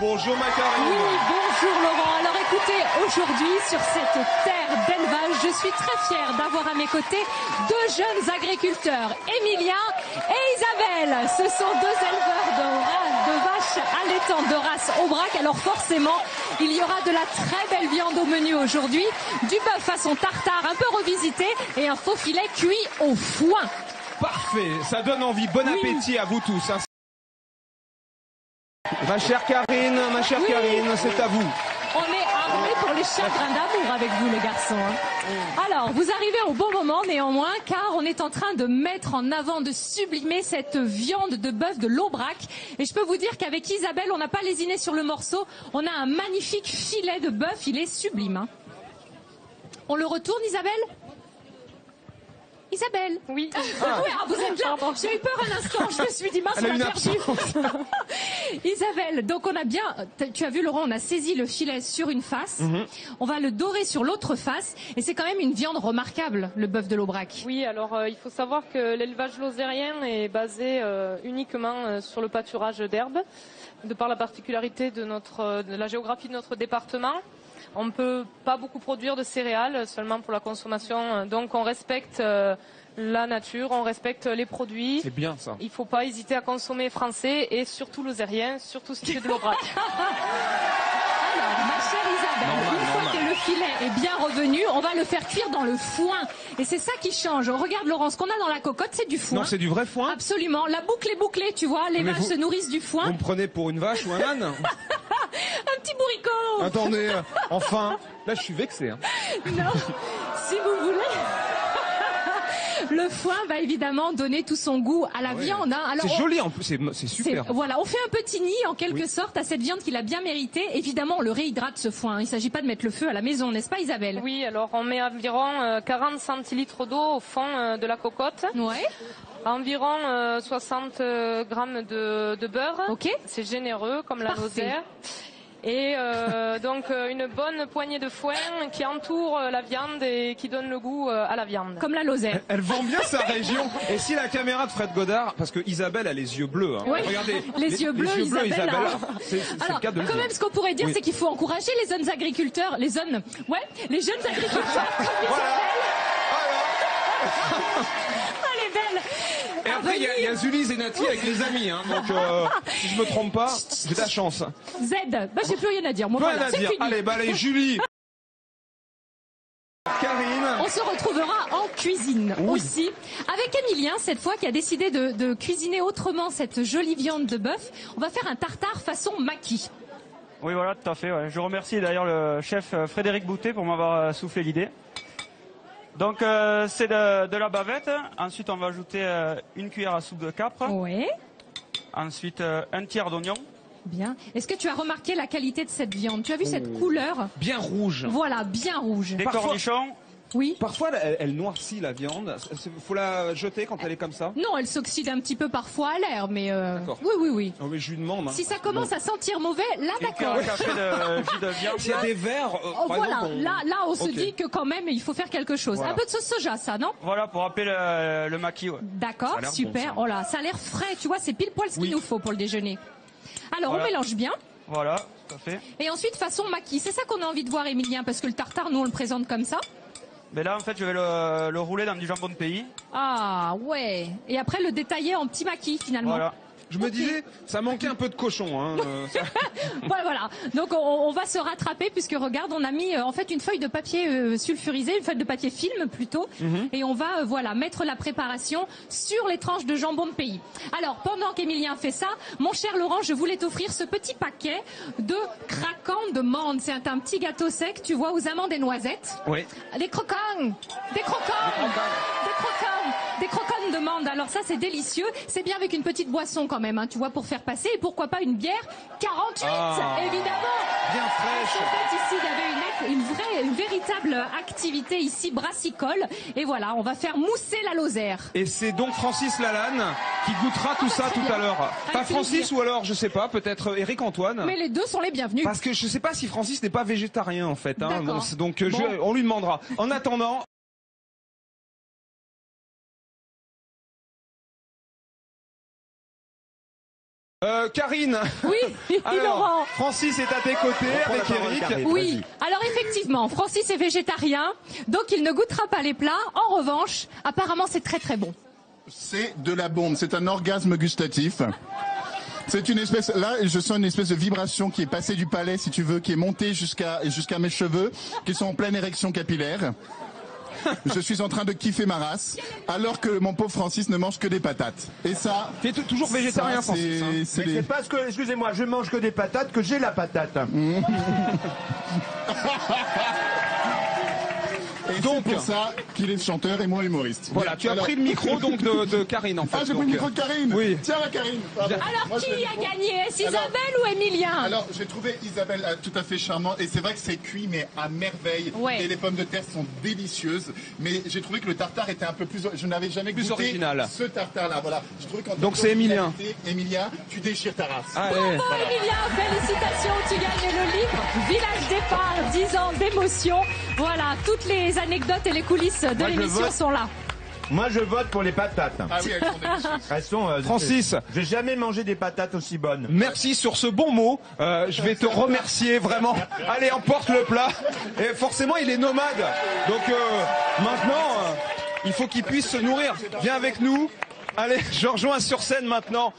Bonjour Macarine. Oui, bonjour Laurent. Alors écoutez, aujourd'hui sur cette terre d'élevage, je suis très fière d'avoir à mes côtés deux jeunes agriculteurs, Emilien et Isabelle. Ce sont deux éleveurs de vaches allaitantes de race Aubrac. Alors forcément, il y aura de la très belle viande au menu aujourd'hui, du bœuf façon tartare un peu revisité et un faux filet cuit au foin. Parfait, ça donne envie. Bon appétit à vous tous. Hein. Ma chère Karine, c'est à vous. On est armés pour les chagrins d'amour avec vous les garçons. Hein. Alors, vous arrivez au bon moment néanmoins, car on est en train de mettre en avant, de sublimer cette viande de bœuf de l'Aubrac. Et je peux vous dire qu'avec Isabelle, on n'a pas lésiné sur le morceau. On a un magnifique filet de bœuf, il est sublime. Hein. On le retourne Isabelle ? Isabelle. Oui. Vous êtes là. J'ai eu peur un instant. Je me suis dit, mince, on a perdu. Isabelle, donc on a bien, tu as vu Laurent, on a saisi le filet sur une face. On va le dorer sur l'autre face. Et c'est quand même une viande remarquable, le bœuf de l'Aubrac. Oui, alors il faut savoir que l'élevage lozérien est basé uniquement sur le pâturage d'herbes, de par la particularité de la géographie de notre département. On ne peut pas beaucoup produire de céréales, seulement pour la consommation. Donc on respecte la nature, on respecte les produits. C'est bien ça. Il ne faut pas hésiter à consommer français et surtout lozérien, surtout ce qui est de l'Aubrac. Alors, ma chère Isabelle, une fois que le filet est bien revenu, on va le faire cuire dans le foin. Et c'est ça qui change. Regarde Laurent, ce qu'on a dans la cocotte, c'est du foin. Non, c'est du vrai foin. Absolument. La boucle est bouclée, tu vois. Les vaches se nourrissent du foin. Vous me prenez pour une vache ou un âne? Un petit bourricot. Attendez, enfin. Là, je suis vexé. Hein. Non, si vous voulez. Le foin va évidemment donner tout son goût à la viande. Hein. Alors, c'est joli en plus, c'est super. Voilà, on fait un petit nid en quelque sorte à cette viande qu'il a bien méritée. Évidemment, on le réhydrate ce foin. Il ne s'agit pas de mettre le feu à la maison, n'est-ce pas Isabelle? Oui, alors on met environ 40 centilitres d'eau au fond de la cocotte. Ouais. Environ 60 grammes de beurre. Ok. C'est généreux comme la lozère. Et donc une bonne poignée de foin qui entoure la viande et qui donne le goût à la viande. Comme la lozère. Elle vend bien sa région. Et si la caméra de Fred Godard, parce que Isabelle a les yeux bleus. Hein. Ouais. Regardez, les yeux bleus, Isabelle. C'est Alors, le cas de le quand dire. même, ce qu'on pourrait dire, c'est qu'il faut encourager les jeunes agriculteurs, les jeunes agriculteurs comme Isabelle. Elle est belle. Et après, il y a Zulis et Nati avec les amis. Hein. Donc, si je me trompe pas, j'ai de la chance. Z, j'ai plus rien à dire. Moi, Plus voilà, rien à dire. fini. Allez, Julie. Karine. On se retrouvera en cuisine aussi avec Emilien cette fois qui a décidé de cuisiner autrement cette jolie viande de bœuf. On va faire un tartare façon maquis. Oui, voilà, tout à fait. Ouais. Je remercie d'ailleurs le chef Frédéric Boutet pour m'avoir soufflé l'idée. Donc c'est de la bavette. Ensuite, on va ajouter une cuillère à soupe de capre. Oui. Ensuite, un tiers d'oignon. Bien. Est-ce que tu as remarqué la qualité de cette viande? Tu as vu cette couleur? Bien rouge. Voilà, bien rouge. Des cornichons. Oui. Parfois, elle noircit la viande. Faut la jeter quand elle est comme ça? Non, elle s'oxyde un petit peu parfois à l'air, mais D'accord. oui. Oh, mais je lui demande. Hein. Si ça commence à sentir mauvais, là d'accord. Un café de jus de viande. S'il y a des verres, par Voilà, exemple, là on se dit que quand même il faut faire quelque chose. Voilà. Un peu de sauce soja, ça, non? Voilà, pour rappeler le maquis. Ouais. D'accord, Ça a l'air super. bon, ça. Oh là, ça a l'air frais, tu vois, c'est pile poil ce qu'il nous faut pour le déjeuner. Alors Voilà. on mélange bien. Voilà, tout à fait. Et ensuite façon maquis, c'est ça qu'on a envie de voir Emilien, parce que le tartare nous on le présente comme ça. Mais là, en fait, je vais le rouler dans du jambon de pays. Ah ouais. Et après le détailler en petits maquis finalement. Voilà. Je me disais, ça manquait un peu de cochon. Hein, Voilà. Donc on va se rattraper puisque regarde, on a mis en fait une feuille de papier sulfurisé, une feuille de papier film plutôt, et on va mettre la préparation sur les tranches de jambon de pays. Alors pendant qu'Emilien fait ça, mon cher Laurent, je voulais t'offrir ce petit paquet de craquants de menthe. C'est un petit gâteau sec, tu vois, aux amandes et noisettes. Oui. Des croquants de menthe. Alors ça c'est délicieux. C'est bien avec une petite boisson quand même, hein, tu vois, pour faire passer. Et pourquoi pas une bière 48, évidemment. Bien fraîche. En fait, ici, il y avait une véritable activité ici, brassicole. Et voilà, on va faire mousser la lozère. Et c'est donc Francis Lalanne qui goûtera tout ça tout à l'heure. Pas Francis plaisir. ou alors, je sais pas, peut-être Eric Antoine. Mais les deux sont les bienvenus. Parce que je sais pas si Francis n'est pas végétarien en fait. Hein. D'accord. Donc on lui demandera. En attendant. Karine. Oui, Alors, Laurent. Francis est à tes côtés avec Eric. Oui, alors effectivement, Francis est végétarien, donc il ne goûtera pas les plats. En revanche, apparemment c'est très très bon. C'est de la bombe, c'est un orgasme gustatif. C'est une espèce, là, je sens une espèce de vibration qui est passée du palais, si tu veux, qui est montée jusqu'à mes cheveux, qui sont en pleine érection capillaire. Je suis en train de kiffer ma race, alors que mon pauvre Francis ne mange que des patates. Et ça... Tu es toujours végétarien, ça, Francis. Hein. C'est parce que, excusez-moi, je mange que des patates que j'ai la patate. Et donc, c'est pour ça qu'il est chanteur et moi humoriste. Voilà, tu as pris le micro donc de Karine en fait. Ah, j'ai pris le micro de Karine. Oui. Tiens, la Karine. Pardon. Alors Moi, qui je l'ai a micro. gagné? Est-ce Isabelle ou Emilien? Alors, j'ai trouvé Isabelle tout à fait charmante et c'est vrai que c'est cuit mais à merveille. Ouais. Et les pommes de terre sont délicieuses. Mais j'ai trouvé que le tartare était un peu plus... Je n'avais jamais Plus goûté original. ce tartare-là. Voilà. Je trouvais qu'en Donc termes c'est Emilien. d'originalité, Emilien, tu déchires ta race. Allez. Bravo Emilien, félicitations, tu gagnes le livre Village Départ, 10 ans d'émotion. Voilà, toutes les anecdotes et les coulisses de Moi, je l'émission vote. sont là. Moi, je vote pour les patates. Ah oui, elles sont délicieuses. Elles sont, Francis. J'ai jamais mangé des patates aussi bonnes. Merci sur ce bon mot. Je vais te remercier vraiment. Allez, emporte le plat. Et forcément, il est nomade. Donc maintenant, il faut qu'il puisse se nourrir. Viens avec nous. Allez, je rejoins sur scène maintenant.